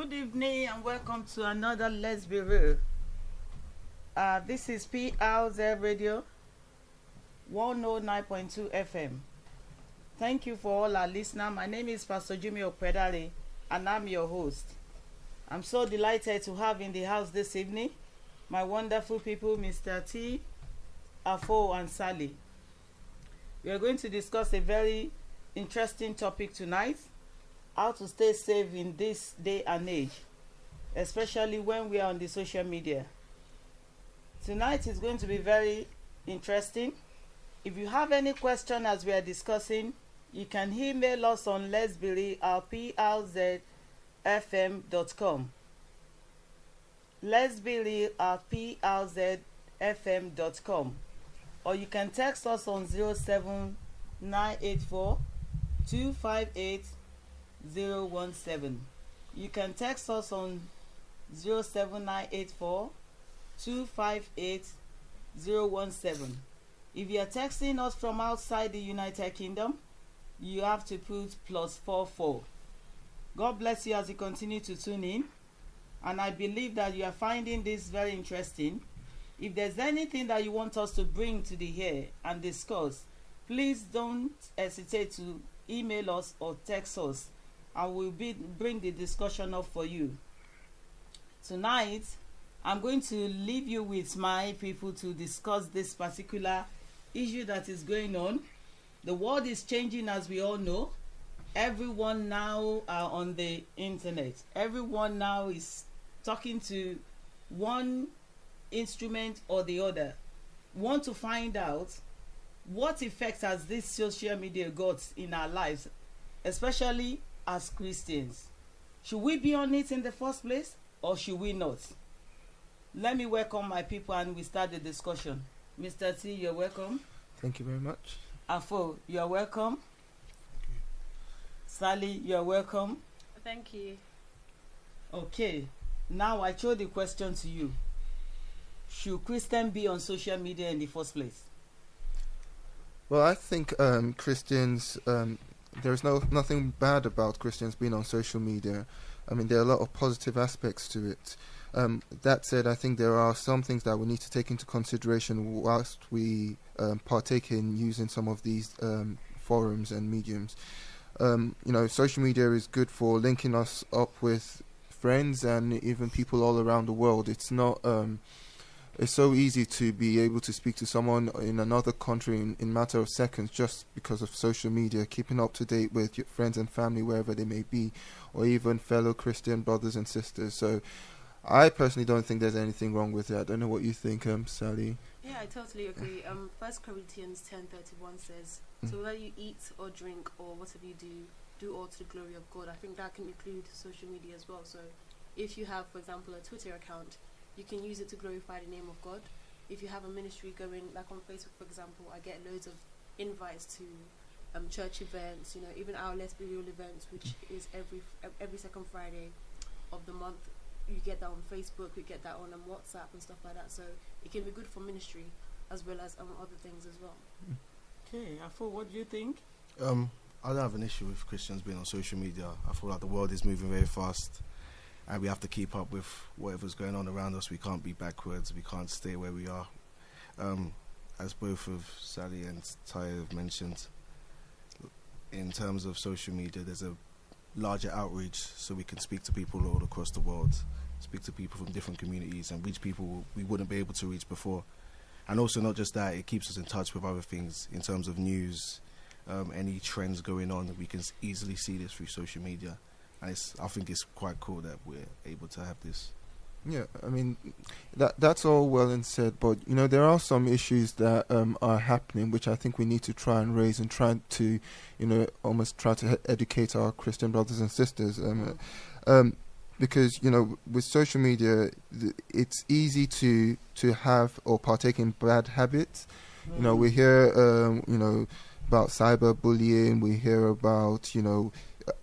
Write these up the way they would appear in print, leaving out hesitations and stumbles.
Good evening and welcome to another Let's Be Real. This is PRZ Radio 109.2 FM. Thank you for all our listeners. My name is Pastor Jummy Opedare and I'm your host. I'm so delighted to have in the house this evening my wonderful people, Mr. T, Afo and Sally. We are going to discuss a very interesting topic tonight: how to stay safe in this day and age, especially when we are on the social media. Tonight is going to be very interesting. If you have any question as we are discussing, you can email us on letsbereal@plzfm.com. letsbereal@plzfm.com, or you can text us on 07984 258 017. You can text us on 07984 258 017. If you are texting us from outside the United Kingdom, you have to put +44. God bless you as you continue to tune in, and I believe that you are finding this very interesting. If there's anything that you want us to bring to the air and discuss, please don't hesitate to email us or text us, and we'll bring the discussion up for you. Tonight, I'm going to leave you with my people to discuss this particular issue that is going on. The world is changing, as we all know. Everyone now are on the internet. Everyone now is talking to one instrument or the other. Want to find out what effect has this social media got in our lives, especially as Christians. Should we be on it in the first place, or should we not? Let me welcome my people and we start the discussion. Mr. T, you're welcome. Thank you very much. Afo, you're welcome. Thank you. Sally, you're welcome. Thank you. Okay, now I throw the question to you. Should Christians be on social media in the first place? Well, I think Christians, there's nothing bad about Christians being on social media. I mean, there are a lot of positive aspects to it. That said, I think there are some things that we need to take into consideration whilst we partake in using some of these forums and mediums. Social media is good for linking us up with friends and even people all around the world. It's not... It's so easy to be able to speak to someone in another country in matter of seconds just because of social media, keeping up to date with your friends and family wherever they may be, or even fellow Christian brothers and sisters. So I personally don't think there's anything wrong with it. I don't know what you think, Sally. Yeah, I totally agree. 1 Corinthians 10:31 says, so whether you eat or drink or whatever you do all to the glory of God. I think that can include social media as well. So if you have, for example, a Twitter account, you can use it to glorify the name of God. If you have a ministry going, like on Facebook, for example, I get loads of invites to church events, even our Let's Be Real events, which is every second Friday of the month. You get that on Facebook, we get that on WhatsApp and stuff like that. So it can be good for ministry as well as other things as well. Okay, Afo, what do you think? I don't have an issue with Christians being on social media. I feel like the world is moving very fast, and we have to keep up with whatever's going on around us. We can't be backwards. We can't stay where we are. As both of Sally and Ty have mentioned, in terms of social media, there's a larger outreach, so we can speak to people all across the world, speak to people from different communities, and reach people we wouldn't be able to reach before. And also, not just that, it keeps us in touch with other things in terms of news, any trends going on. We can easily see this through social media. And I think it's quite cool that we're able to have this. Yeah, I mean, that's all well and said, but, there are some issues that are happening, which I think we need to try and raise and try to, almost try to educate our Christian brothers and sisters. Because, with social media, it's easy to have or partake in bad habits. We hear, about cyberbullying, we hear about,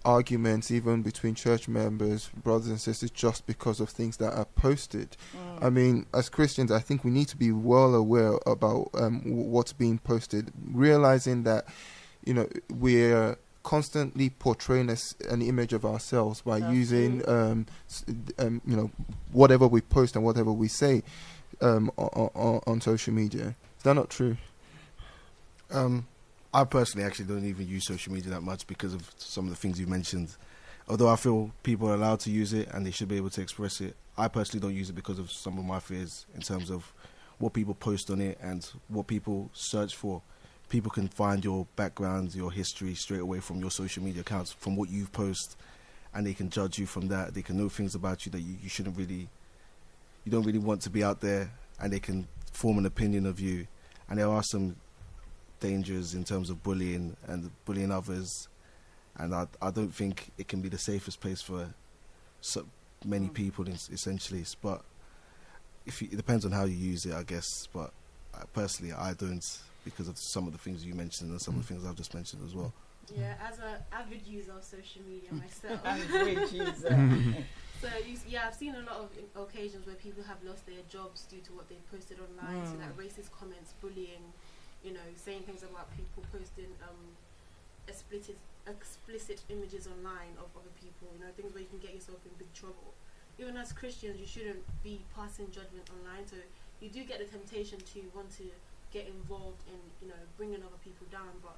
arguments even between church members, brothers and sisters, just because of things that are posted. I mean, as Christians, I think we need to be well aware about what's being posted, realizing that we're constantly portraying an image of ourselves by That's using true. whatever we post and whatever we say on social media. Is that not true? I personally actually don't even use social media that much because of some of the things you mentioned. Although I feel people are allowed to use it and they should be able to express it, I personally don't use it because of some of my fears in terms of what people post on it and what people search for. People can find your background, your history straight away from your social media accounts, from what you've posted, and they can judge you from that. They can know things about you that you shouldn't really, you don't really want to be out there, and they can form an opinion of you. And there are some dangers in terms of bullying and bullying others, and I don't think it can be the safest place for so many people essentially. But it depends on how you use it, I guess. But personally, I don't, because of some of the things you mentioned and some of the things I've just mentioned as well. Yeah, as an avid user of social media myself. Average user. So I've seen a lot of occasions where people have lost their jobs due to what they posted online, so like racist comments, bullying, saying things about people, posting explicit images online of other people, things where you can get yourself in big trouble. Even as Christians, you shouldn't be passing judgment online, so you do get the temptation to want to get involved in, bringing other people down, but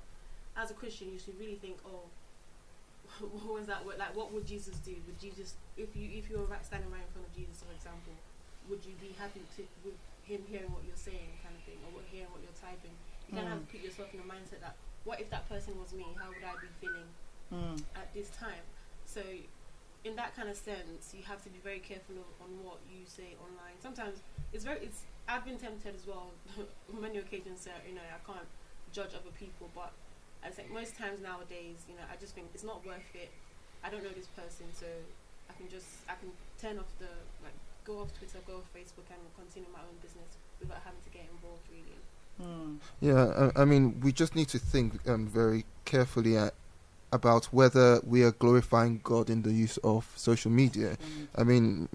as a Christian, you should really think, what was that? Like, what would Jesus do? Would Jesus, if you were standing right in front of Jesus, for example, would you be happy with him hearing what you're saying, kind of thing, or hearing what you're typing? You kind of have to put yourself in a mindset that, what if that person was me? How would I be feeling at this time? So, in that kind of sense, you have to be very careful on what you say online. Sometimes I've been tempted as well on many occasions. I can't judge other people, but I think most times nowadays, I just think it's not worth it. I don't know this person, so I can turn off go off Twitter, go off Facebook, and continue my own business without having to get involved, really. Yeah, I mean, we just need to think very carefully about whether we are glorifying God in the use of social media. I mean,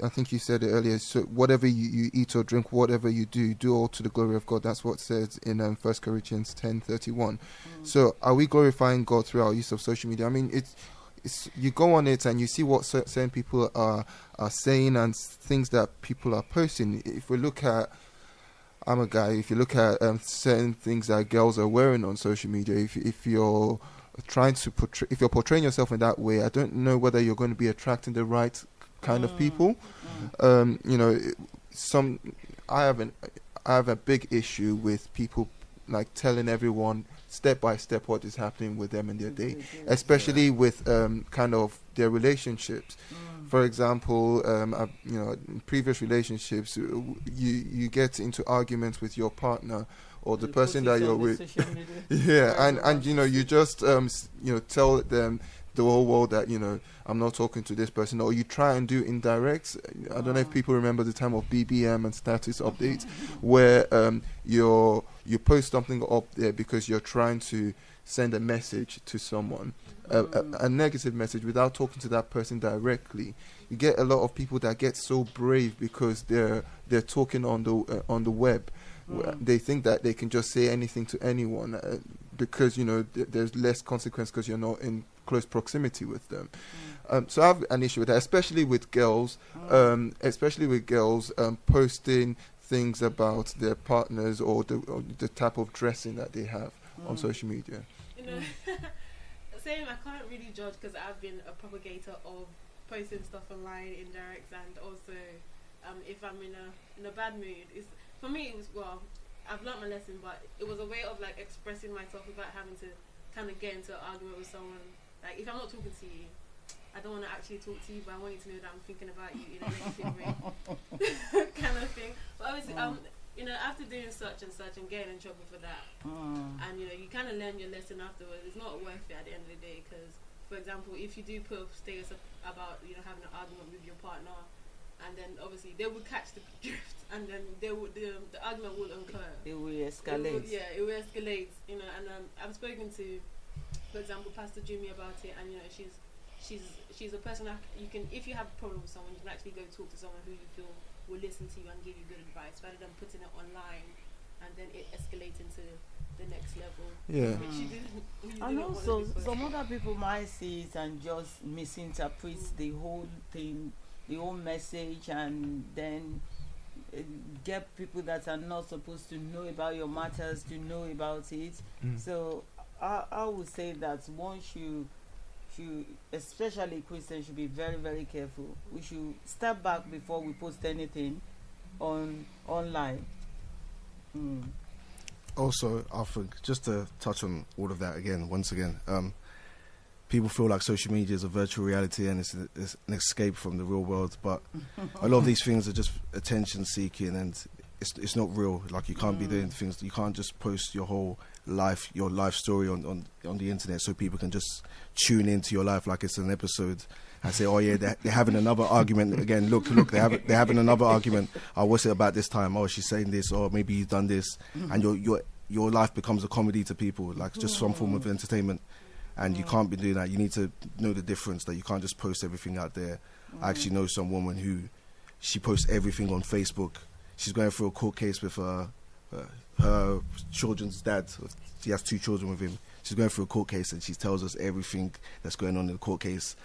I think you said it earlier, so whatever you eat or drink, whatever you do all to the glory of God. That's what it says in 1 Corinthians 10:31. So are we glorifying God through our use of social media? I mean, it's you go on it and you see what certain people are saying and things that people are posting. If we look at, I'm a guy, if you look at certain things that girls are wearing on social media, if you're trying to if you're portraying yourself in that way, I don't know whether you're going to be attracting the right kind of people. I have a big issue with people like telling everyone step by step what is happening with them in their day, especially with kind of their relationships. For example, in previous relationships, you get into arguments with your partner or the person that you're with. And you just tell them, the whole world, that I'm not talking to this person, or you try and do indirect. I don't know if people remember the time of BBM and status updates, where you post something up there because you're trying to send a message to someone, a negative message, without talking to that person directly. You get a lot of people that get so brave because they're talking on the web. They think that they can just say anything to anyone because there's less consequence because you're not in close proximity with them. So I have an issue with that, especially with girls. Posting things about their partners or the type of dressing that they have on social media. Same. I can't really judge because I've been a propagator of posting stuff online, indirect, and also if I'm in a bad mood, for me it was, I've learnt my lesson, but it was a way of expressing myself without having to kind of get into an argument with someone. Like, if I'm not talking to you, I don't want to actually talk to you, but I want you to know that I'm thinking about you in a negative way, kind of thing. But obviously, after doing such and such and getting in trouble for that, and you kind of learn your lesson afterwards. It's not worth it at the end of the day, because, for example, if you do put a status about having an argument with your partner, and then obviously they will catch the drift, and then the argument will occur. It will escalate. It will escalate. And I've spoken to, for example, Pastor Jummy about it, and she's a person that you can, if you have a problem with someone, you can actually go talk to someone who you feel will listen to you and give you good advice, rather than putting it online and then it escalates into the next level. Yeah. Which you didn't And want also, before. some other people might see it and just misinterpret the whole thing, the whole message, and then get people that are not supposed to know about your matters to know about it. So I would say that one should, especially Christians, should be very, very careful. We should step back before we post anything online. Also, I think, just to touch on all of that again, once again, people feel like social media is a virtual reality and it's an escape from the real world, but a lot of these things are just attention seeking, and it's not real. Like, you can't be doing things, you can't just post your whole life, your life story on the internet so people can just tune into your life like it's an episode and say, oh yeah, they're having another argument again, look, they're having another argument, oh, what's it about this time, oh, she's saying this, or maybe you've done this, and your life becomes a comedy to people, like just some form of entertainment. And you can't be doing that. You need to know the difference, that you can't just post everything out there. I actually know some woman who, she posts everything on Facebook. She's going through a court case with her children's dad. She has 2 children with him. She's going through a court case and she tells us everything that's going on in the court case.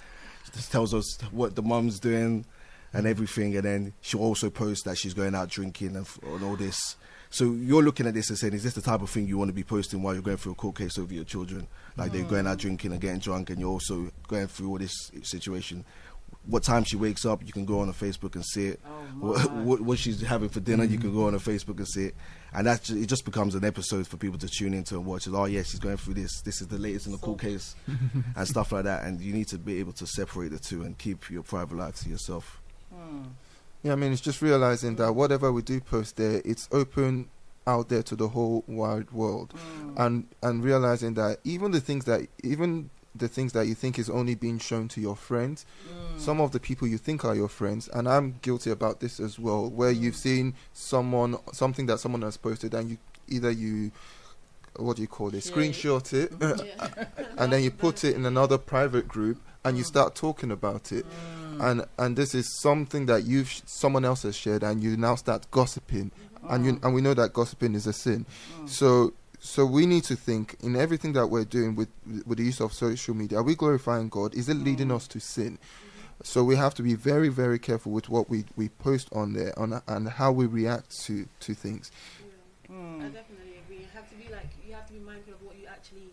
She just tells us what the mum's doing and everything. And then she'll also post that she's going out drinking and all this. So you're looking at this and saying, is this the type of thing you want to be posting while you're going through a court case over your children? Like, they're going out drinking and getting drunk, and you're also going through all this situation. What time she wakes up, you can go on her Facebook and see it. What she's having for dinner, you can go on her Facebook and see it. And it just becomes an episode for people to tune into and watch it. Oh yeah, she's going through this. This is the latest in the court case and stuff like that. And you need to be able to separate the two and keep your private life to yourself. Yeah, I mean, it's just realizing that whatever we do post there, it's open out there to the whole wide world, and realizing that even the things that you think is only being shown to your friends, some of the people you think are your friends, and I'm guilty about this as well, where you've seen something that someone has posted, and you what do you call it, screenshot it, and then you put it in another private group and you start talking about it, and this is something that someone else has shared, and you now start gossiping, and we know that gossiping is a sin. So we need to think in everything that we're doing with the use of social media. Are we glorifying God? Is it leading us to sin? So we have to be very, very careful with what we post on there, and how we react to things. I definitely agree. You have to be mindful of what you actually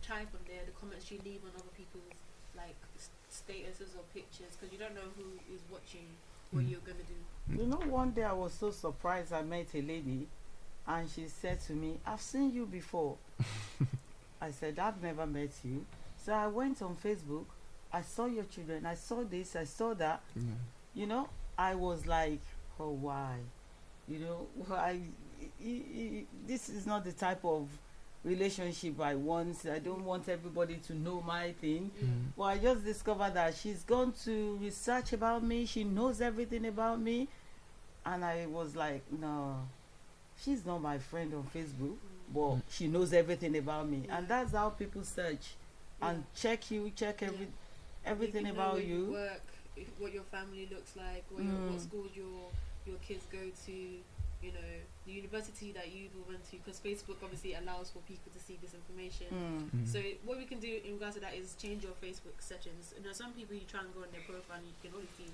type on there, the comments you leave on other people's statuses or pictures, because you don't know who is watching what you're gonna do. You know, one day I was so surprised. I met a lady, and she said to me, "I've seen you before." I said, "I've never met you." So I went on Facebook. I saw your children. I saw this. I saw that. You know, I was like, "Oh, why?" You know, this is not the type of relationship I want. I don't want everybody to know my thing. But I just discovered that she's gone to research about me. She knows everything about me. And I was like, no, she's not my friend on Facebook, but she knows everything about me. And that's how people search and check everything about you. Work, what your family looks like, what schools your kids go to, you know, the university that you went to, because Facebook obviously allows for people to see this information. So what we can do in regards to that is change your Facebook settings. You know, some people, you try and go on their profile and you can only see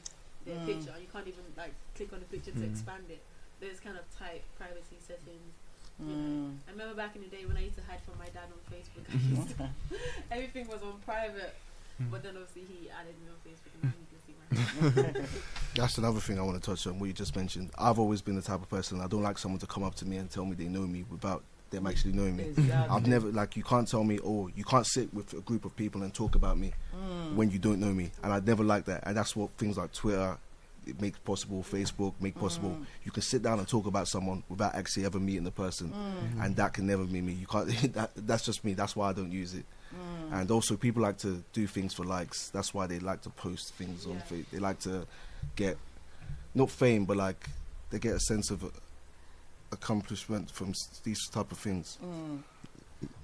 their picture, and you can't even like click on the picture to expand it. There's kind of tight privacy settings. You know. I remember back in the day when I used to hide from my dad on Facebook. Everything was on private, but then obviously he added me on Facebook and now he can see my That's another thing I want to touch on, what you just mentioned. I've always been the type of person, I don't like someone to come up to me and tell me they know me without them actually knowing me. I've never, like, you can't tell me, or you can't sit with a group of people and talk about me when you don't know me. And I'd never like that. And that's what things like Twitter, it makes possible, Facebook make possible. You can sit down and talk about someone without actually ever meeting the person, and that can never be me. You can't. That's just me. That's why I don't use it. And also, people like to do things for likes. That's why they like to post things on Facebook. They like to get not fame, but like they get a sense of accomplishment from these type of things.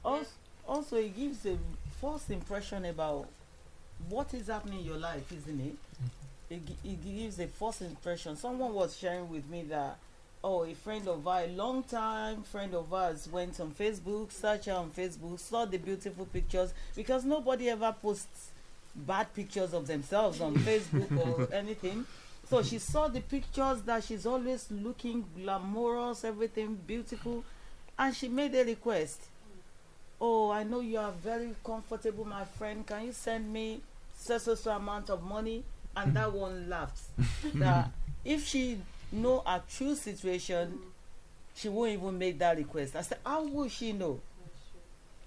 Also, it gives a false impression about what is happening in your life, isn't it? It gives a false impression. Someone was sharing with me that a friend of ours, a long time friend of ours, went on Facebook, searched her on Facebook, saw the beautiful pictures, because nobody ever posts bad pictures of themselves on Facebook or anything. So she saw the pictures that she's always looking glamorous, everything beautiful, and she made a request. Oh, I know you are very comfortable, my friend. Can you send me so amount of money? And that one laughed. That if she know her true situation, she won't even make that request. I said, how would she know?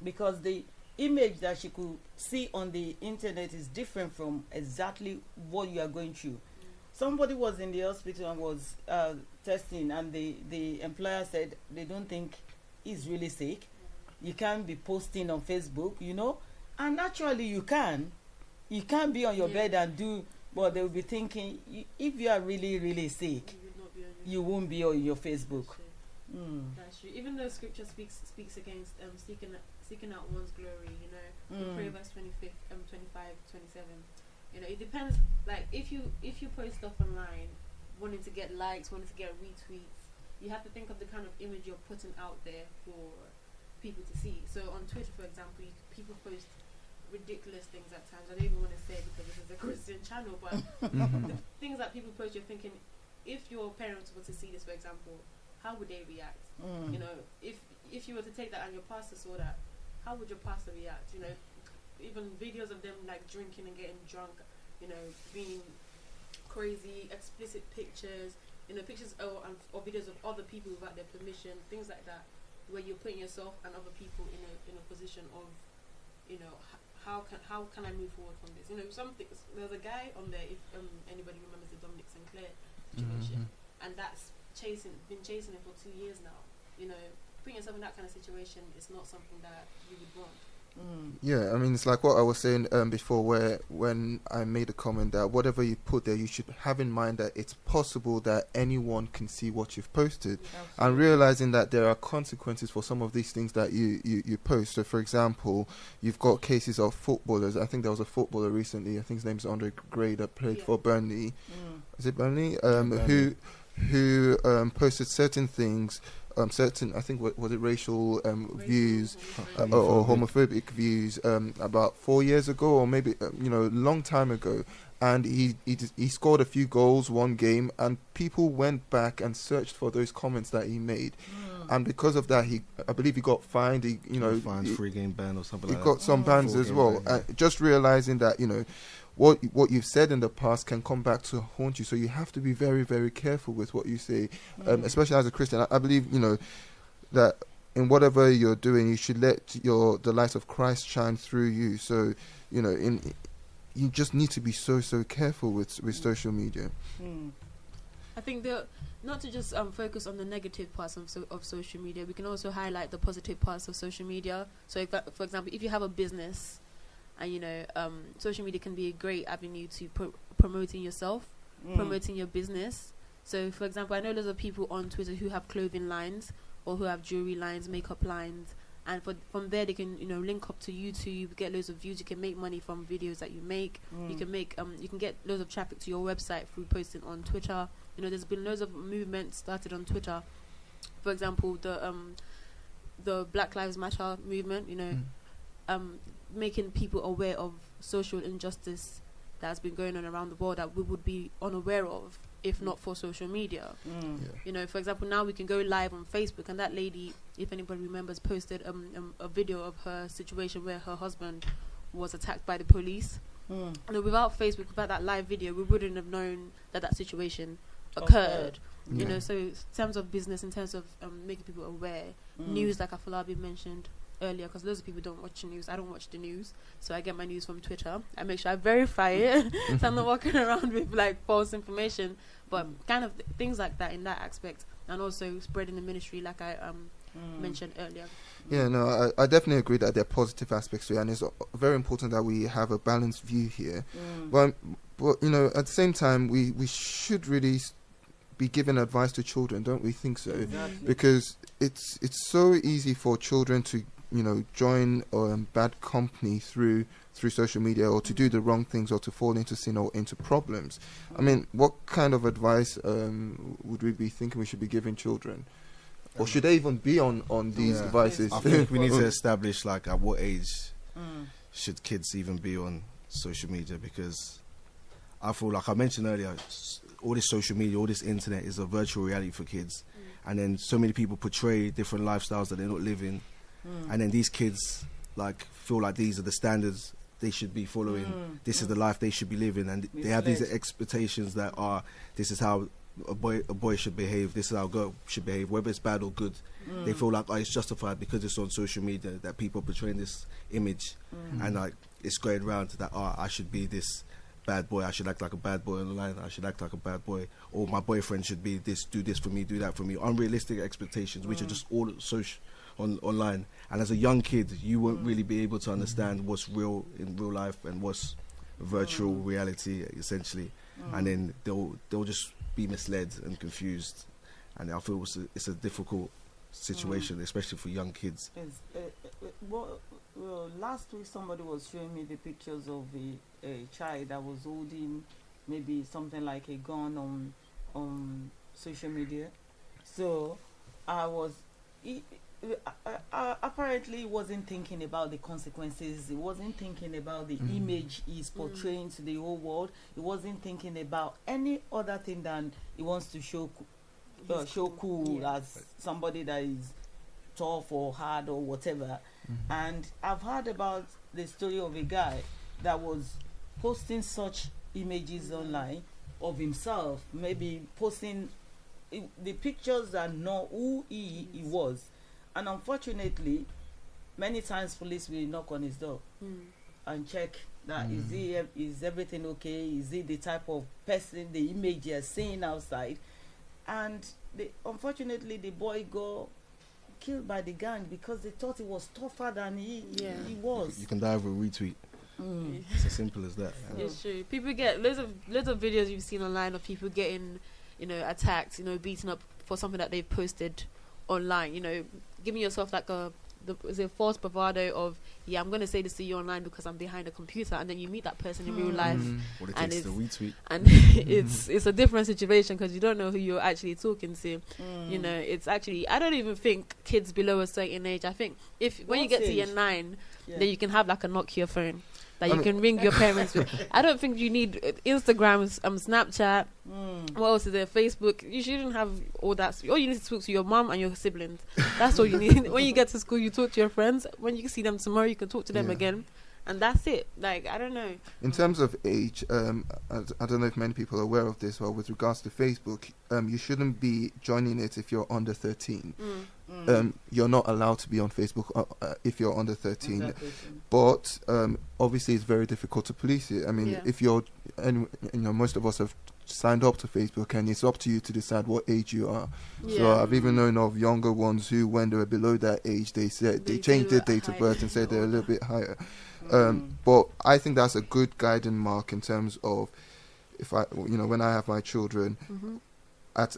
Because the image that she could see on the internet is different from exactly what you are going through. Somebody was in the hospital and was testing, and the employer said they don't think he's really sick. You can't be posting on Facebook, and actually you can be on your bed and do, but they will be thinking, if you are really, really sick, you won't be on your Facebook. That's true. Even though scripture speaks against seeking out one's glory, Proverbs 25, 27. It depends. Like if you post stuff online, wanting to get likes, wanting to get retweets, you have to think of the kind of image you're putting out there for people to see. So on Twitter, for example, people post ridiculous things at times. I don't even want to say because this is a Christian channel, but the things that people post, you're thinking, if your parents were to see this, for example, how would they react? If you were to take that and your pastor saw that, how would your pastor react? Even videos of them like drinking and getting drunk, being crazy, explicit pictures, pictures or videos of other people without their permission, things like that, where you're putting yourself and other people in a position of, how can I move forward from this? Some things. There's a guy on there, if anybody remembers the Dominic Sinclair situation, and that's been chasing him for 2 years now. Putting yourself in that kind of situation is not something that you would want. Yeah, I mean, it's like what I was saying before, where when I made a comment that whatever you put there, you should have in mind that it's possible that anyone can see what you've posted. Absolutely. And realizing that there are consequences for some of these things that you post. So, for example, you've got cases of footballers. I think there was a footballer recently, I think his name is Andre Gray, that played for Burnley. Is it Burnley? Who posted certain things, certain, I think, was it racial views or homophobic views about 4 years ago, or maybe a long time ago, and he scored a few goals one game, and people went back and searched for those comments that he made, and because of that, I believe he got fined. He fined, 3-game ban or something. He like got that. some bans as well. Just realizing that what you've said in the past can come back to haunt you. So you have to be very, very careful with what you say, especially as a Christian. I believe, that in whatever you're doing, you should let the light of Christ shine through you. So, you just need to be so careful with social media. I think not to just focus on the negative parts of social media, we can also highlight the positive parts of social media. So, for example, if you have a business, and social media can be a great avenue to promoting yourself, promoting your business. So, for example, I know lots of people on Twitter who have clothing lines or who have jewelry lines, makeup lines, and from there they can link up to YouTube, get loads of views. You can make money from videos that you make. You can get loads of traffic to your website through posting on Twitter. There's been loads of movements started on Twitter. For example, the Black Lives Matter movement. Making people aware of social injustice that has been going on around the world that we would be unaware of if not for social media. For example, now we can go live on Facebook, and that lady, if anybody remembers, posted a video of her situation where her husband was attacked by the police. Without Facebook, without that live video, we wouldn't have known that situation occurred. So in terms of business, in terms of making people aware, news like Afolabi mentioned earlier, because loads of people don't watch the news. I don't watch the news, so I get my news from Twitter. I make sure I verify it, so I'm not walking around with like false information. But kind of things like that in that aspect, and also spreading the ministry, like I mentioned earlier. Yeah, no, I definitely agree that there are positive aspects to it, and it's very important that we have a balanced view here. But at the same time, we should really be giving advice to children, don't we think so? Exactly. Because it's so easy for children to join bad company through social media, or to do the wrong things, or to fall into sin or into problems. I mean, what kind of advice would we be thinking we should be giving children? Or should they even be on these devices? I think we need to establish, like, at what age should kids even be on social media, because I feel like I mentioned earlier, all this social media, all this internet is a virtual reality for kids. And then so many people portray different lifestyles that they're not living. And then these kids like feel like these are the standards they should be following. This is the life they should be living, and they have these expectations that are, this is how a boy should behave, this is how a girl should behave, whether it's bad or good. They feel like, it's justified because it's on social media that people are portraying this image, and like it's going around that I should be this bad boy, I should act like a bad boy online, I should act like a bad boy, or my boyfriend should be this, do this for me, do that for me. Unrealistic expectations, which are just all social online. And as a young kid, you won't really be able to understand what's real in real life and what's virtual reality, essentially. And then they'll just be misled and confused. And I feel it's a difficult situation, especially for young kids. Well, last week somebody was showing me the pictures of a child that was holding maybe something like a gun on social media. So apparently he wasn't thinking about the consequences. He wasn't thinking about the image he's portraying to the whole world. He wasn't thinking about any other thing than he wants to show cool as somebody that is tough or hard or whatever. And I've heard about the story of a guy that was posting such images online of himself, maybe posting the pictures that know who he was. And unfortunately, many times police will knock on his door and check that is everything okay? Is he the type of person, the image you're seeing outside? And unfortunately, the boy got killed by the gang because they thought he was tougher than he was. You can die with a retweet. It's as simple as that. It's true. People get loads of videos you've seen online of people getting, attacked, beaten up for something that they've posted online. Giving yourself like a false bravado of, I'm going to say this to you online because I'm behind a computer, and then you meet that person in real life, and it's the retweet, and it's a different situation because you don't know who you're actually talking to. It's actually, I don't even think kids below a certain age. I think when you get to year 9, then you can have like a Nokia phone that you can ring your parents with. I don't think you need Instagram, Snapchat. What else is there? Facebook. You shouldn't have all that. All you need to talk to your mom and your siblings. That's all you need. When you get to school, you talk to your friends. When you see them tomorrow, you can talk to them again. And that's it. Like, I don't know. In terms of age, I don't know if many people are aware of this, but with regards to Facebook, you shouldn't be joining it if you're under 13. You're not allowed to be on Facebook if you're under 13. But obviously it's very difficult to police it. I mean, if you're, most of us have signed up to Facebook, and it's up to you to decide what age you are. So I've even known of younger ones who, when they were below that age, they said they changed their date of birth and said they're a little bit higher. But I think that's a good guiding mark in terms of, if I, when I have my children, at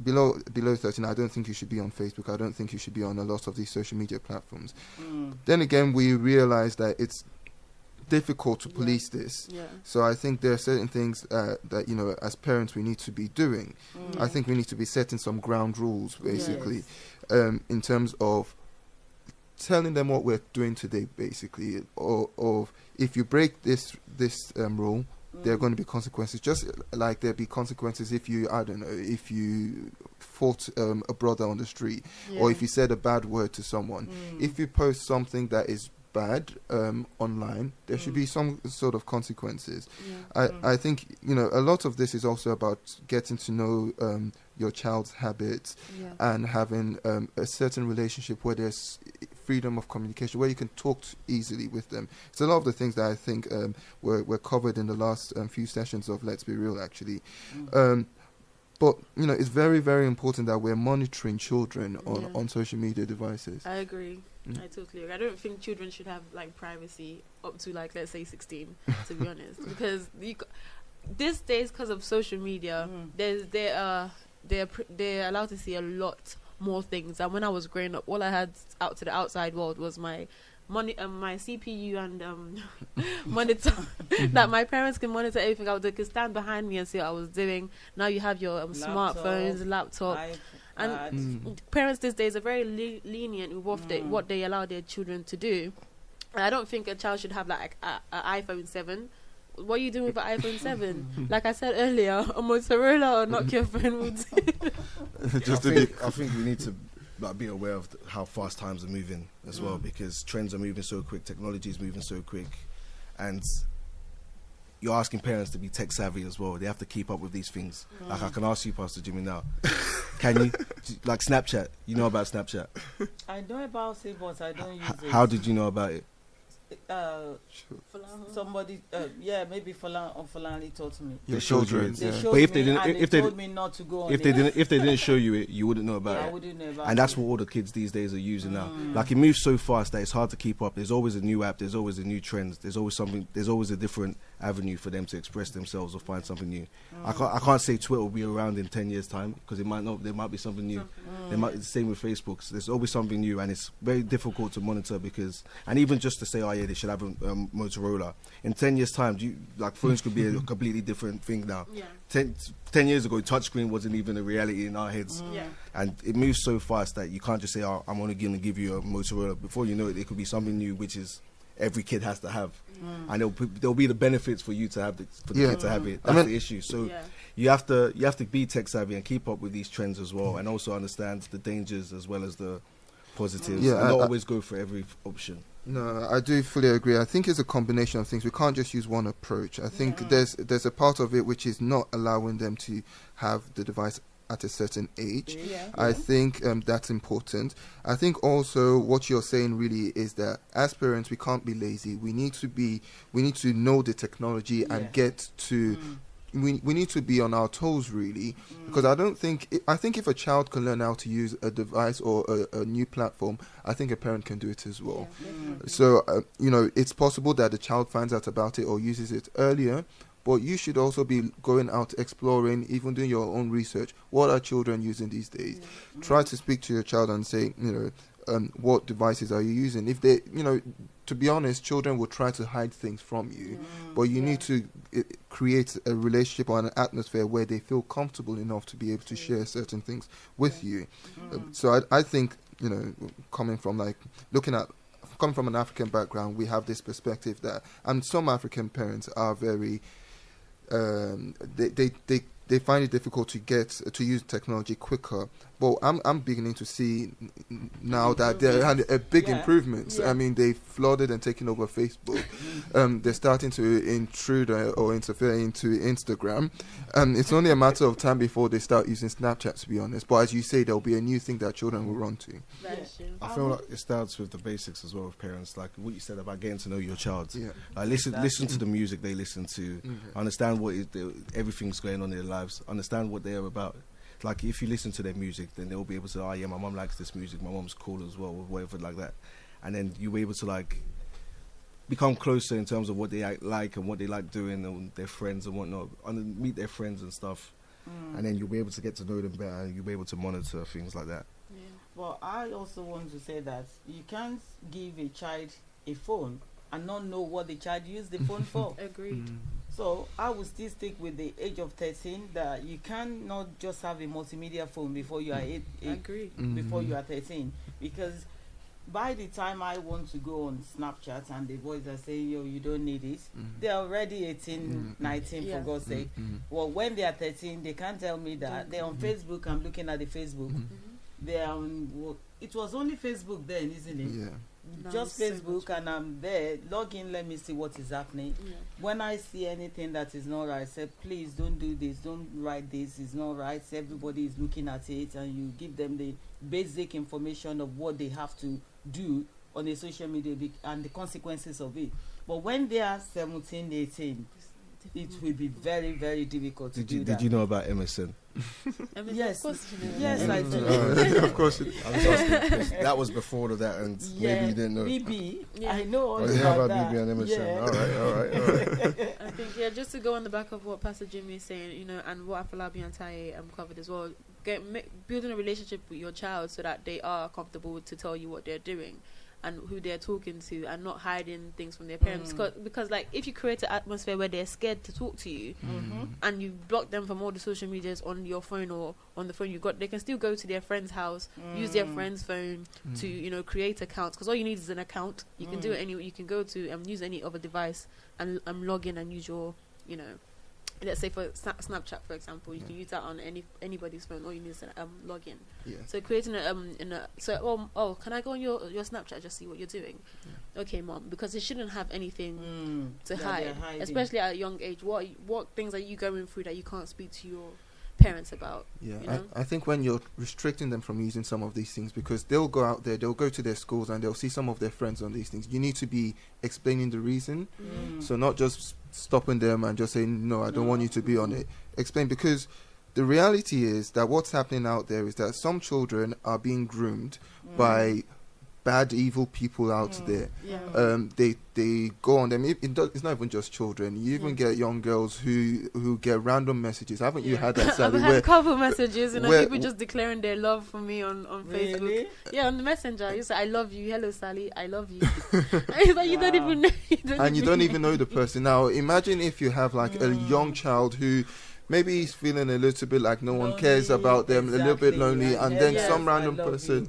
below 13, I don't think you should be on Facebook. I don't think you should be on a lot of these social media platforms. Then again, we realize that it's difficult to police this. So I think there are certain things that, as parents, we need to be doing. I think we need to be setting some ground rules, basically, in terms of telling them what we're doing today, basically, or if you break this rule, there are going to be consequences. Just like there'll be consequences if you, I don't know, if you fought a brother on the street, or if you said a bad word to someone. If you post something that is bad online, there should be some sort of consequences. I think a lot of this is also about getting to know your child's habits and having a certain relationship where there's freedom of communication, where you can talk easily with them. It's a lot of the things that I think were covered in the last few sessions of Let's Be Real, actually. But it's very, very important that we're monitoring children on social media devices. I agree. I totally agree. I don't think children should have like privacy up to like, let's say 16, to be honest, because these days, because of social media, they're allowed to see a lot more things. And when I was growing up, all I had out to the outside world was my money, my CPU and monitor. That my parents can monitor everything. They could stand behind me and see what I was doing. Now you have your smartphones, laptop. And parents these days are very lenient with what they allow their children to do. And I don't think a child should have like an iPhone 7. What are you doing with an iPhone 7? Like I said earlier, a Motorola or Nokia phone would I think we need to be aware of how fast times are moving as well, because trends are moving so quick, technology is moving so quick, and you're asking parents to be tech savvy as well. They have to keep up with these things. Like I can ask you, Pastor Jimmy, now, can you, like Snapchat, you know about Snapchat? I know about it, but I don't use it. How did you know about it? Somebody, maybe Falani taught me. They showed you it. They showed But if me, they didn't, and if they they told me not to go on if it. they didn't show you it, you wouldn't know about it. I wouldn't know about And that's it. what all the kids these days are using now. Like it moves so fast that it's hard to keep up. There's always a new app. There's always a new trend. There's always something. There's always a different avenue for them to express themselves or find something new. I can't say Twitter will be around in 10 years time, because it might not. There might be something new. There might the same with Facebook. So there's always something new, and it's very difficult to monitor because. And even just to say, oh yeah, they should have a Motorola. In 10 years time, phones could be a completely different thing now. Yeah. 10 years ago, touchscreen wasn't even a reality in our heads. Yeah. And it moves so fast that you can't just say, oh, I'm only going to give you a Motorola. Before you know it, it could be something new, which is every kid has to have. And there'll be the benefits for you to have for the kid to have it. That's the issue. So you have to be tech savvy and keep up with these trends as well, and also understand the dangers as well as the positives. Yeah, and not always go for every option. No, I do fully agree. I think it's a combination of things. We can't just use one approach. I think there's a part of it which is not allowing them to have the device at a certain age. I think that's important. I think also what you're saying really is that as parents we can't be lazy. We need to know the technology and get to we need to be on our toes really, because I think if a child can learn how to use a device or a new platform, I think a parent can do it as well. So it's possible that the child finds out about it or uses it earlier, but you should also be going out exploring, even doing your own research. What are children using these days? Try to speak to your child and say, what devices are you using? If they, to be honest, children will try to hide things from you, but you need to create a relationship or an atmosphere where they feel comfortable enough to be able to share certain things with you. So I think, coming from an African background, we have this perspective that, and some African parents are very, they find it difficult to get to use technology quicker. But I'm beginning to see now that they had a big improvements. I mean, they flooded and taken over Facebook. They're starting to intrude or interfere into Instagram. It's only a matter of time before they start using Snapchat, to be honest. But as you say, there'll be a new thing that children will run to. I feel like it starts with the basics as well with parents, like what you said about getting to know your child. Like listen to the music they listen to, understand what everything's going on in their lives, understand what they're about. Like if you listen to their music, then they'll be able to, oh yeah, my mum likes this music, my mum's cool as well, or whatever like that. And then you'll be able to like become closer in terms of what they like and what they like doing and their friends and whatnot, and meet their friends and stuff. And then you'll be able to get to know them better and you'll be able to monitor things like that. Well, I also want to say that you can't give a child a phone and not know what the child used the phone for. Agreed. So I will still stick with the age of 13, that you cannot just have a multimedia phone before you are before you are 13, because by the time I want to go on Snapchat and the boys are saying, yo, you don't need it, they're already 18, 19, for God's sake. Well, when they are 13, they can't tell me that. They're on Facebook, I'm looking at the Facebook. They're on, it was only Facebook then, isn't it? Yeah. Just Facebook, and I'm there. Log in, let me see what is happening. When I see anything that is not right, I say, please don't do this, don't write this, it's not right. So everybody is looking at it, and you give them the basic information of what they have to do on the social media and the consequences of it. But when they are 17, 18, it will be very, very difficult to do that. Did you know about MSN? Yes, of course you know. yes, I do. Of course. I was asking, that was before all of that, and maybe you didn't know. BB, I know all you know about about that. BB and MSN. Yeah. All right. I think just to go on the back of what Pastor Jimmy is saying, and what Afolabi and Taye covered as well. building a relationship with your child so that they are comfortable to tell you what they're doing and who they're talking to, and not hiding things from their parents. Because like, if you create an atmosphere where they're scared to talk to you, and you block them from all the social medias on your phone or on the phone you got, they can still go to their friend's house, use their friend's phone to create accounts. Because all you need is an account. You can do it anywhere. You can go to use any other device and log in and use your, let's say for Snapchat, for example, you can use that on anybody's phone. All you need is a login. Yeah. So creating can I go on your Snapchat, just see what you're doing? Yeah. Okay, mom, because it shouldn't have anything to hide, especially at a young age. What things are you going through that you can't speak to your parents about? Yeah, I think when you're restricting them from using some of these things, because they'll go out there, they'll go to their schools and they'll see some of their friends on these things, you need to be explaining the reason. So not just stopping them and just saying, no, I don't want you to be on it. Explain, because the reality is that what's happening out there is that some children are being groomed by bad, evil people out there. They go on them. It's not even just children. You even get young girls who get random messages. Haven't you had that, Sally? I've had a couple messages, people just declaring their love for me on Facebook. Yeah, on the messenger. You say, I love you. Hello, Sally. I love you. Like, you don't even know. You don't even know the person. Now, imagine if you have like a young child who maybe he's feeling a little bit like no one cares about them, a little bit lonely, and then some random person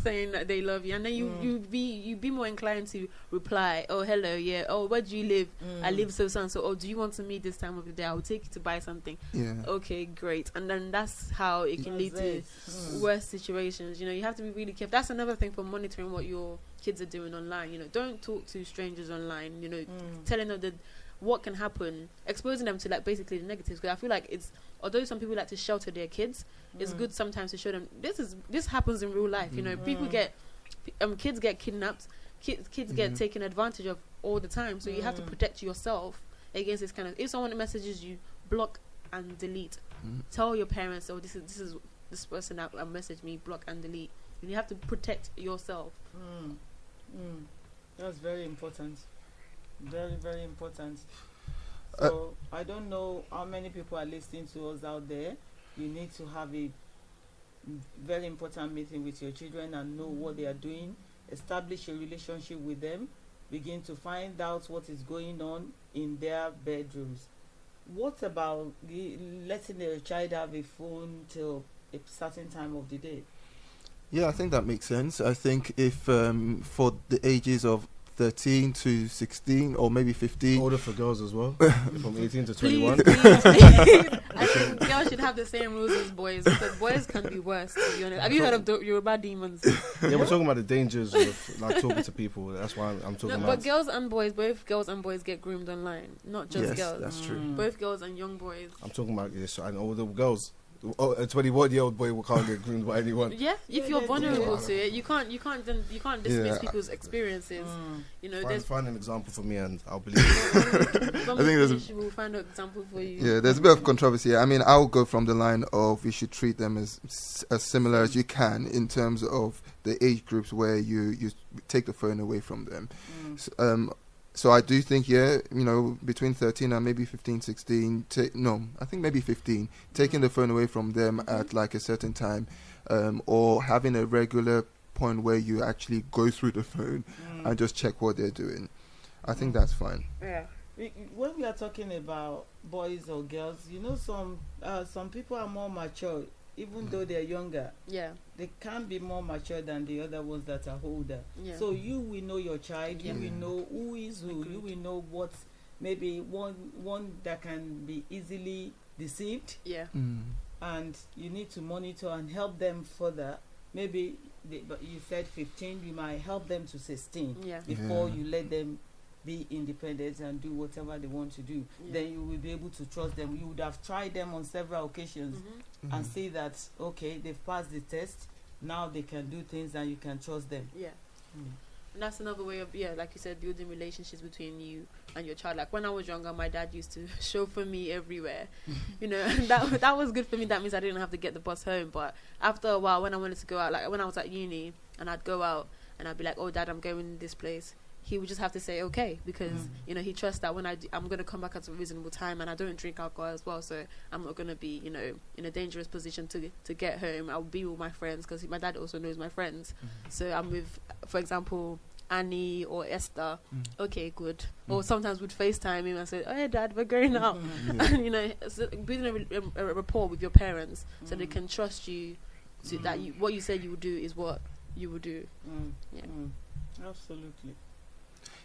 saying that they love you, and then you be more inclined to reply, oh, hello, yeah, oh, where do you live? I live so and so. Oh, do you want to meet this time of the day? I will take you to buy something. Okay, great. And then that's how it can lead to worse situations. You have to be really careful. That's another thing for monitoring what your kids are doing online. Don't talk to strangers online. Telling them that what can happen, exposing them to like basically the negatives. Because I feel like although some people like to shelter their kids, it's good sometimes to show them this happens in real life. People kids get kidnapped, kids get taken advantage of all the time. So you have to protect yourself against this kind of. If someone messages you, block and delete. Tell your parents, oh, this person that messaged me, block and delete. You have to protect yourself. That's very important. Very, very important. So I don't know how many people are listening to us out there. You need to have a very important meeting with your children and know what they are doing. Establish a relationship with them. Begin to find out what is going on in their bedrooms. What about letting a child have a phone till a certain time of the day? Yeah, I think that makes sense. I think if for the ages of 13 to 16 or maybe 15. Older for girls as well, from 18 to 21. Please. I think girls should have the same rules as boys, because boys can be worse, to be honest. Have you heard of Yoruba demons? Yeah, we're talking about the dangers of like talking to people. That's why I'm talking about. But girls and boys, both girls and boys get groomed online, not just girls. That's true. Both girls and young boys. I'm talking about this, and older girls. A 21-year-old boy can't get groomed by anyone. Yeah, if you're vulnerable to it, you can't dismiss people's experiences. Find an example for me, and I'll believe it. I think we'll find an example for you. Yeah, there's a bit of controversy. I mean, I'll go from the line of you should treat them as similar as you can in terms of the age groups where you take the phone away from them. So I do think, between 13 and maybe 15, 16, I think maybe 15, taking the phone away from them at like a certain time, or having a regular point where you actually go through the phone and just check what they're doing. I think that's fine. Yeah. When we are talking about boys or girls, some people are more mature, even though they're younger. Yeah. They can be more mature than the other ones that are older. Yeah. So you will know your child, you will know who is who, you will know what maybe one that can be easily deceived. Yeah. And you need to monitor and help them further. Maybe but you said 15, you might help them to 16 before you let them be independent and do whatever they want to do. Then you will be able to trust them. You would have tried them on several occasions and see that they've passed the test, now they can do things and you can trust them. And that's another way of like you said, building relationships between you and your child. Like when I was younger, my dad used to chauffeur me everywhere. And that was good for me. That means I didn't have to get the bus home. But after a while, when I wanted to go out, like when I was at uni and I'd go out and I'd be like, oh, Dad, I'm going this place, he would just have to say okay, because you know, he trusts that when I'm going to come back at a reasonable time, and I don't drink alcohol as well, so I'm not going to be, you know, in a dangerous position to get home. I'll be with my friends, because my dad also knows my friends. So I'm with, for example, Annie or Esther. Okay, good. Or sometimes we'd FaceTime him and say, oh yeah, Dad, we're going out. And you know, so building a rapport with your parents, so they can trust you, so that what you said you would do is what you would do. Absolutely.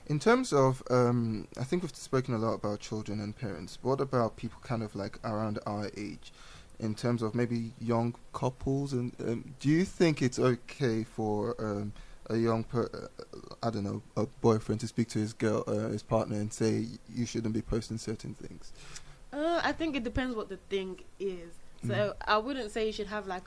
In terms of, I think we've spoken a lot about children and parents. What about people kind of like around our age? In terms of maybe young couples, and do you think it's okay for a young, I don't know, a boyfriend to speak to his partner, and say you shouldn't be posting certain things? I think it depends what the thing is. So I wouldn't say you should have like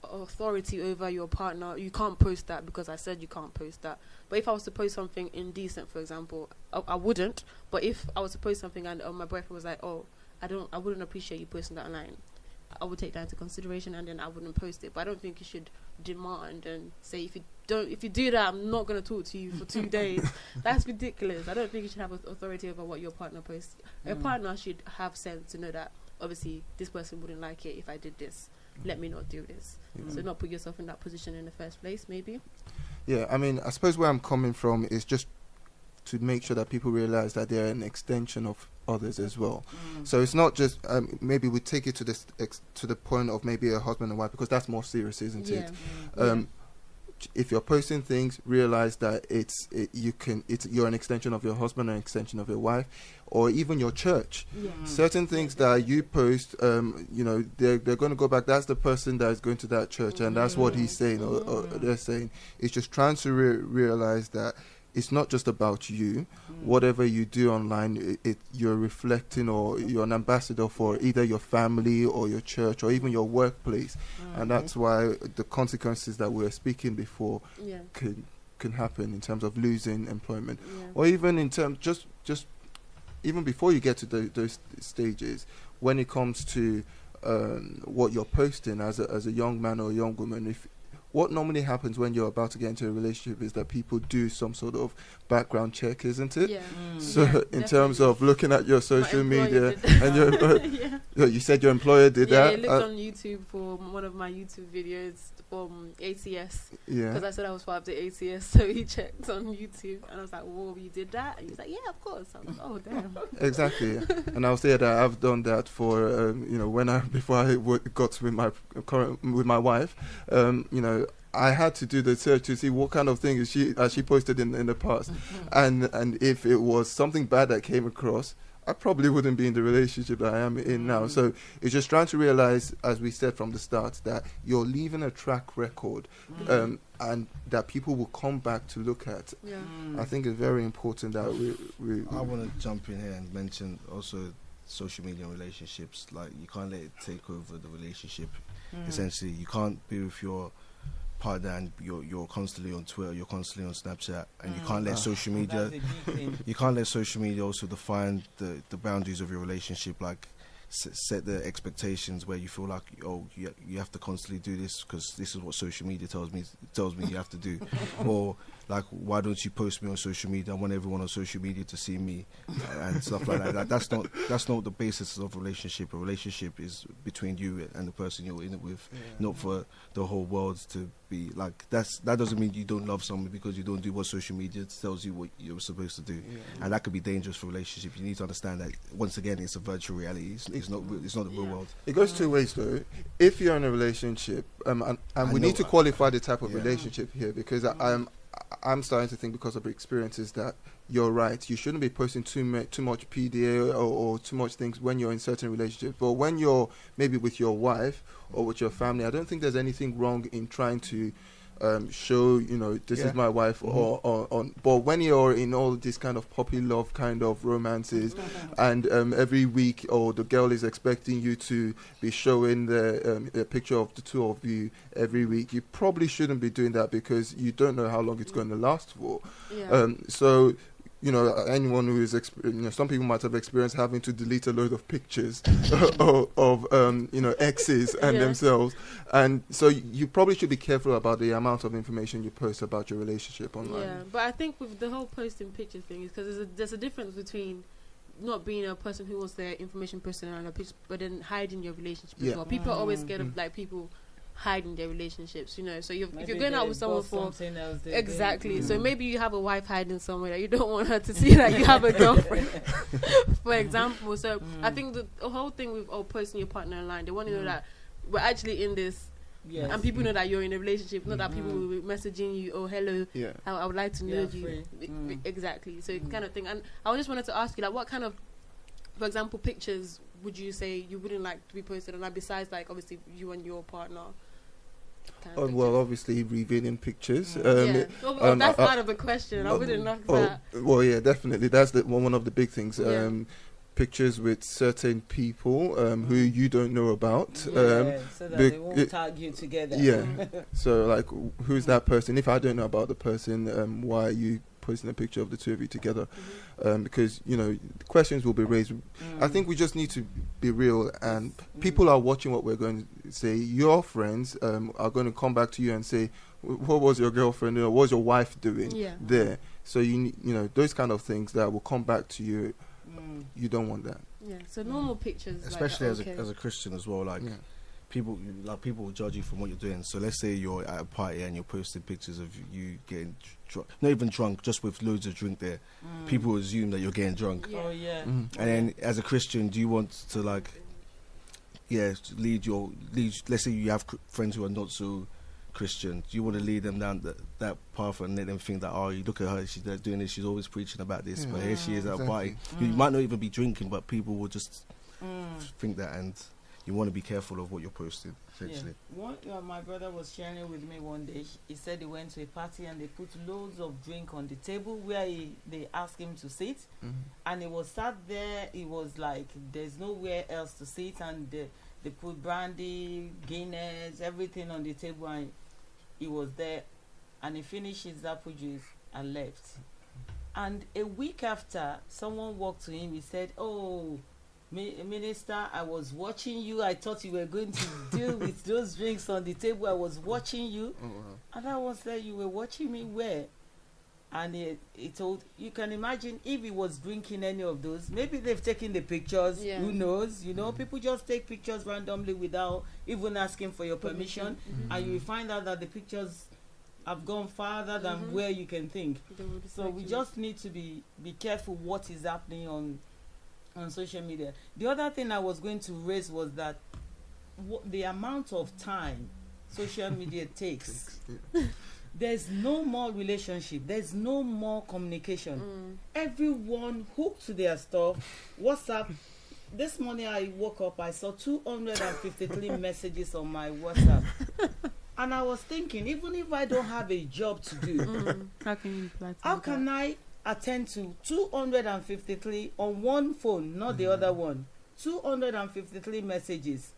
authority over your partner. You can't post that because I said you can't post that. But if I was to post something indecent, for example, I wouldn't. But if I was to post something and my boyfriend was like, oh, I wouldn't appreciate you posting that online, I would take that into consideration, and then I wouldn't post it. But I don't think you should demand and say, if you do that, I'm not going to talk to you for 2 days. That's ridiculous. I don't think you should have authority over what your partner posts. Your partner should have sense to know that obviously this person wouldn't like it if I did this. Let me not do this. So not put yourself in that position in the first place, maybe. Yeah, I mean, I suppose where I'm coming from is just to make sure that people realize that they're an extension of others as well. So it's not just maybe we take it to this to the point of maybe a husband and wife, because that's more serious, isn't it? If you're posting things, realize that you're an extension of your husband, an extension of your wife, or even your church. Certain things that you post, you know, they're going to go back. That's the person that is going to that church, and that's what he's saying, or they're saying. It's just trying to realize that it's not just about you. Whatever you do online, you're reflecting, or you're an ambassador for either your family or your church or even your workplace. And that's why the consequences that we were speaking before can happen in terms of losing employment, or even in terms just even before you get to those stages, when it comes to what you're posting as a young man or a young woman. What normally happens when you're about to get into a relationship is that people do some sort of background check, isn't it? So in terms of looking at your social media, and you said your employer did that. Yeah, he looked on YouTube for one of my YouTube videos from ACS. Because I said I was part of the ACS, so he checked on YouTube, and I was like, "Whoa, you did that?" And he's like, "Yeah, of course." I was like, "Oh, damn." Exactly, and I'll say that I've done that for you know, before I got with my wife, you know. I had to do the search to see what kind of thing has she posted in the past, and if it was something bad that came across, I probably wouldn't be in the relationship that I am in now. So it's just trying to realize, as we said from the start, that you're leaving a track record, and that people will come back to look at. I think it's very important that we I want to jump in here and mention also social media and relationships. Like, you can't let it take over the relationship. Essentially, you can't be with your partner and you're constantly on Twitter, you're constantly on Snapchat, and you can't let social media also define the boundaries of your relationship. Like, set the expectations where you feel like, oh, you have to constantly do this because this is what social media tells me you have to do. Or like, why don't you post me on social media? I want everyone on social media to see me, and stuff like that. That's not the basis of a relationship. A relationship is between you and the person you're in it with, not for the whole world to be like. That doesn't mean you don't love someone because you don't do what social media tells you what you're supposed to do, and that could be dangerous for relationships. You need to understand that, once again, it's a virtual reality. It's not the real world. It goes two ways though. If you're in a relationship, and we need to qualify the type of relationship here, because I'm starting to think, because of experiences, that you're right. You shouldn't be posting too much PDA or too much things when you're in certain relationships. But when you're maybe with your wife or with your family, I don't think there's anything wrong in trying to show, you know, this is my wife, but when you're in all this kind of puppy love kind of romances, and every week, the girl is expecting you to be showing the picture of the two of you every week, you probably shouldn't be doing that, because you don't know how long it's going to last for. So anyone who is, some people might have experienced having to delete a load of pictures of exes and themselves, and so you probably should be careful about the amount of information you post about your relationship online. Yeah, but I think with the whole posting picture thing is because there's a difference between not being a person who wants their information posted on a picture, but then hiding your relationship as well. People are always scared of like people hiding their relationships, So if you're going out with someone for exactly, so maybe you have a wife hiding somewhere that you don't want her to see that you have a girlfriend, for example. So I think the whole thing with posting your partner online, they want to know that we're actually in this, and people know that you're in a relationship, not that people will be messaging you, hello, I would like to know you. Exactly. So kind of thing. And I just wanted to ask you, like, what kind of, for example, pictures would you say you wouldn't like to be posted on, besides like obviously you and your partner? Well, obviously revealing pictures. That's part of the question. I wouldn't knock that. Well, yeah, definitely. That's one of the big things. Pictures with certain people who you don't know about. So that they won't tag you together. Yeah. So, like, who's that person? If I don't know about the person, why are you posting a picture of the two of you together? Because, questions will be raised. I think we just need to be real, and people are watching what we're going to say. Your friends are going to come back to you and say, what was your girlfriend, what was your wife doing there? So, those kind of things that will come back to you. You don't want that. Yeah. So normal pictures, especially as a Christian as well. Like people will judge you from what you're doing. So let's say you're at a party and you're posting pictures of you getting drunk, not even drunk, just with loads of drink there. People assume that you're getting drunk. Yeah. Oh yeah. And then as a Christian, do you want to lead? Let's say you have friends who are not so Christian. Do you want to lead them down that path and let them think that, you look at her, she's doing this, she's always preaching about this, but here she is at a party. You might not even be drinking, but people will just think that, and you want to be careful of what you're posting, essentially. My brother was sharing with me one day. He said he went to a party and they put loads of drink on the table where they asked him to sit, and he was sat there. He was like, there's nowhere else to sit, and they put brandy, Guinness, everything on the table, and he was there, and he finished his apple juice and left. And a week after, someone walked to him. He said, Minister, I was watching you. I thought you were going to deal with those drinks on the table. I was watching you. And I was there, you were watching me where? And he told, you can imagine if he was drinking any of those, maybe they've taken the pictures, who knows, people just take pictures randomly without even asking for your permission, and you will find out that the pictures have gone farther than where you can think. So we just need to be careful what is happening on social media. The other thing I was going to raise was that the amount of time social media takes. There's no more relationship. There's no more communication. Everyone hooked to their stuff. WhatsApp. This morning I woke up, I saw 253 messages on my WhatsApp. And I was thinking, even if I don't have a job to do, how can I attend to 253 on one phone, not the other one? 253 messages.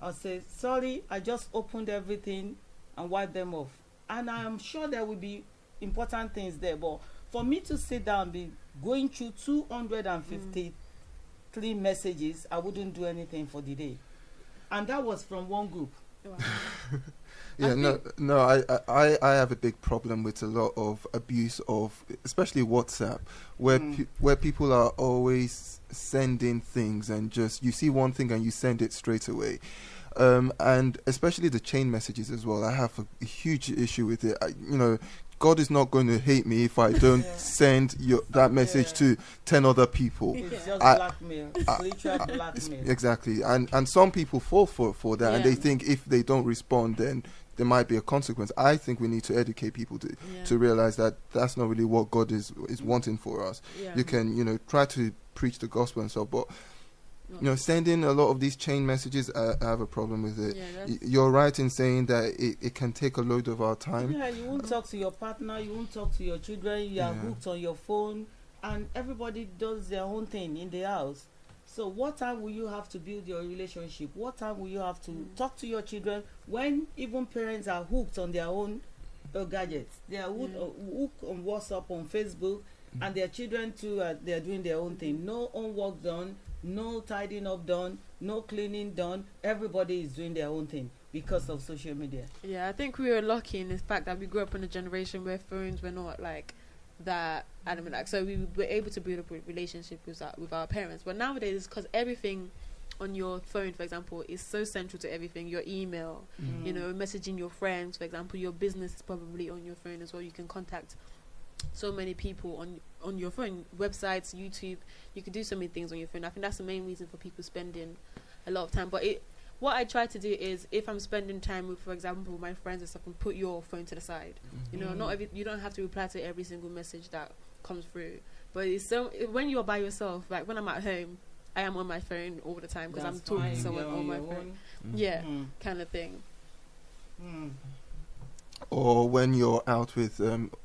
I'll say, sorry, I just opened everything and wiped them off. And I'm sure there will be important things there, but for me to sit down and be going through 253 messages, I wouldn't do anything for the day. And that was from one group. I have a big problem with a lot of abuse of, especially WhatsApp, where people are always sending things, and just you see one thing and you send it straight away. And especially the chain messages as well. I have a huge issue with it. God is not going to hate me if I don't send that message to 10 other people. It's just blackmail. Spiritual blackmail. Exactly. And some people fall for that, and they think if they don't respond, then there might be a consequence. I think we need to educate people to realize that that's not really what God is wanting for us. You can, try to preach the gospel and stuff, but sending a lot of these chain messages, I have a problem with it. You're right in saying that it can take a load of our time. You won't talk to your partner, you won't talk to your children, you are hooked on your phone, and everybody does their own thing in the house. So what time will you have to build your relationship? What time will you have to talk to your children when even parents are hooked on their own gadgets? They are hooked on WhatsApp, on Facebook, and their children too, they're doing their own thing. No homework done, no tidying up done, no cleaning done. Everybody is doing their own thing because of social media. Yeah, I think we were lucky in the fact that we grew up in a generation where phones were not like that adamant. Like, so we were able to build up a relationship with our parents. But nowadays, because everything on your phone, for example, is so central to everything. Your email, you know, messaging your friends, for example, your business is probably on your phone as well. You can contact so many people on your phone, websites, YouTube. You can do so many things on your phone. I think that's the main reason for people spending a lot of time. But what I try to do is, if I'm spending time with, for example, my friends and stuff, and put your phone to the side. You know, you don't have to reply to every single message that comes through. But when you're by yourself, like when I'm at home, I am on my phone all the time because I'm talking to someone on my phone. Yeah, kind of thing. Or when you're out with,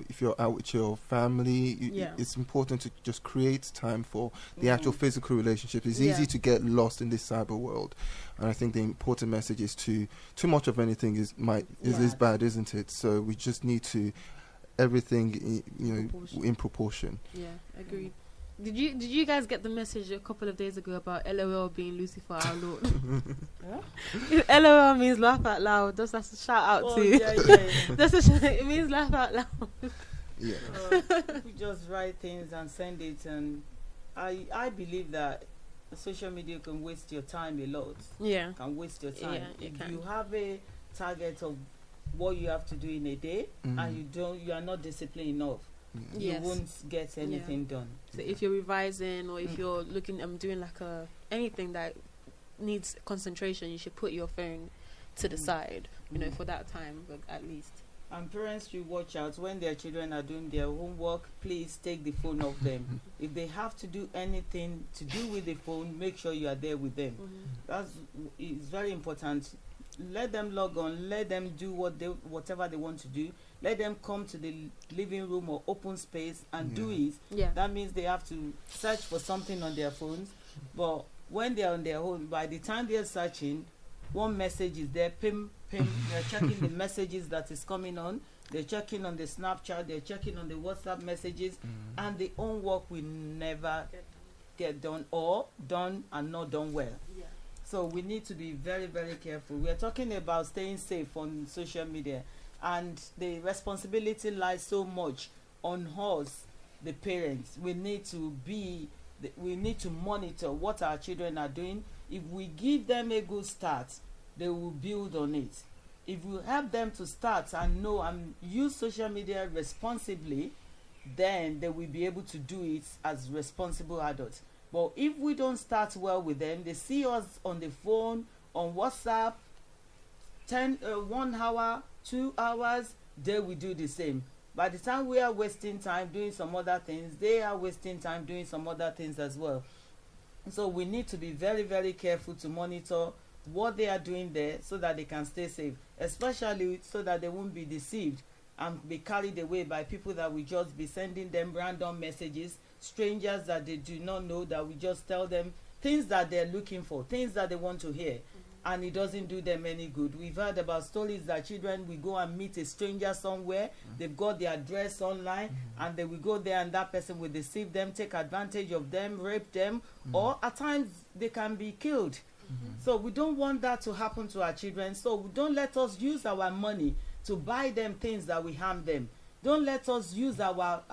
if you're out with your family, it's important to just create time for the actual physical relationship. It's easy to get lost in this cyber world, and I think the important message is too much of anything is bad, isn't it? So we just need to everything, in proportion. Yeah, agreed. Did you guys get the message a couple of days ago about LOL being Lucifer our Lord? LOL means laugh out loud. That's a shout out to. It means laugh out loud. Yeah. We just write things and send it, and I believe that social media can waste your time a lot. Yeah. Can waste your time. Yeah, if you have a target of what you have to do in a day, and you are not disciplined enough, you won't get anything done. So if you're revising, or if you're doing like anything that needs concentration, you should put your phone to the side, for that time, but at least. And parents should watch out when their children are doing their homework. Please take the phone off them. If they have to do anything to do with the phone, make sure you are there with them. It's very important. Let them log on. Let them do whatever they want to do. Let them come to the living room or open space and do it. Yeah. That means they have to search for something on their phones. But when they're on their own, by the time they're searching, one message is there, pim, pim. They're checking the messages that is coming on. They're checking on the Snapchat. They're checking on the WhatsApp messages. And the homework will never get done, or done and not done well. Yeah. So we need to be very, very careful. We are talking about staying safe on social media. And the responsibility lies so much on us, the parents. We need to monitor what our children are doing. If we give them a good start, they will build on it. If we help them to start and know and use social media responsibly, then they will be able to do it as responsible adults. But if we don't start well with them, they see us on the phone, on WhatsApp, 1 hour, 2 hours, they will do the same. By the time we are wasting time doing some other things, they are wasting time doing some other things as well. So we need to be very, very careful to monitor what they are doing there so that they can stay safe, especially so that they won't be deceived and be carried away by people that will just be sending them random messages, strangers that they do not know, that we just tell them things that they're looking for, things that they want to hear. And it doesn't do them any good. We've heard about stories that children will go and meet a stranger somewhere. They've got their address online, and they will go there, and that person will deceive them, take advantage of them, rape them, or at times they can be killed. So we don't want that to happen to our children. So don't let us use our money to buy them things that will harm them. Don't let us use our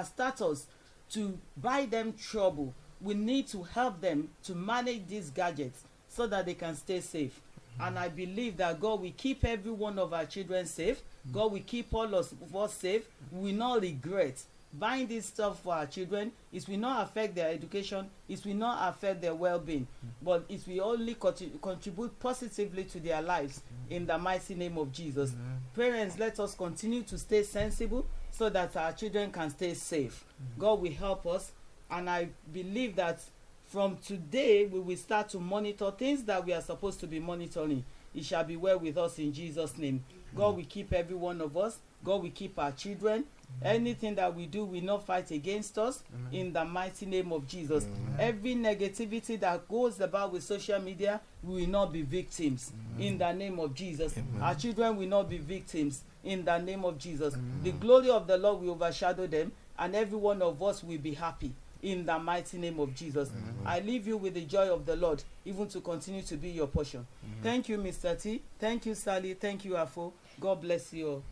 status to buy them trouble. We need to help them to manage these gadgets so that they can stay safe. And I believe that God will keep every one of our children safe. God will keep all of us safe. We will not regret buying this stuff for our children. It will not affect their education. It will not affect their well-being. But it will only contribute positively to their lives in the mighty name of Jesus. Parents, let us continue to stay sensible so that our children can stay safe. God will help us. And I believe that from today, we will start to monitor things that we are supposed to be monitoring. It shall be well with us in Jesus' name. God will keep every one of us. God will keep our children. Anything that we do will not fight against us in the mighty name of Jesus. Every negativity that goes about with social media, we will not be victims in the name of Jesus. Our children will not be victims in the name of Jesus. The glory of the Lord will overshadow them, and every one of us will be happy in the mighty name of Jesus. I leave you with the joy of the Lord, even to continue to be your portion. Thank you, Mr. T. Thank you, Sally. Thank you, Afo. God bless you all.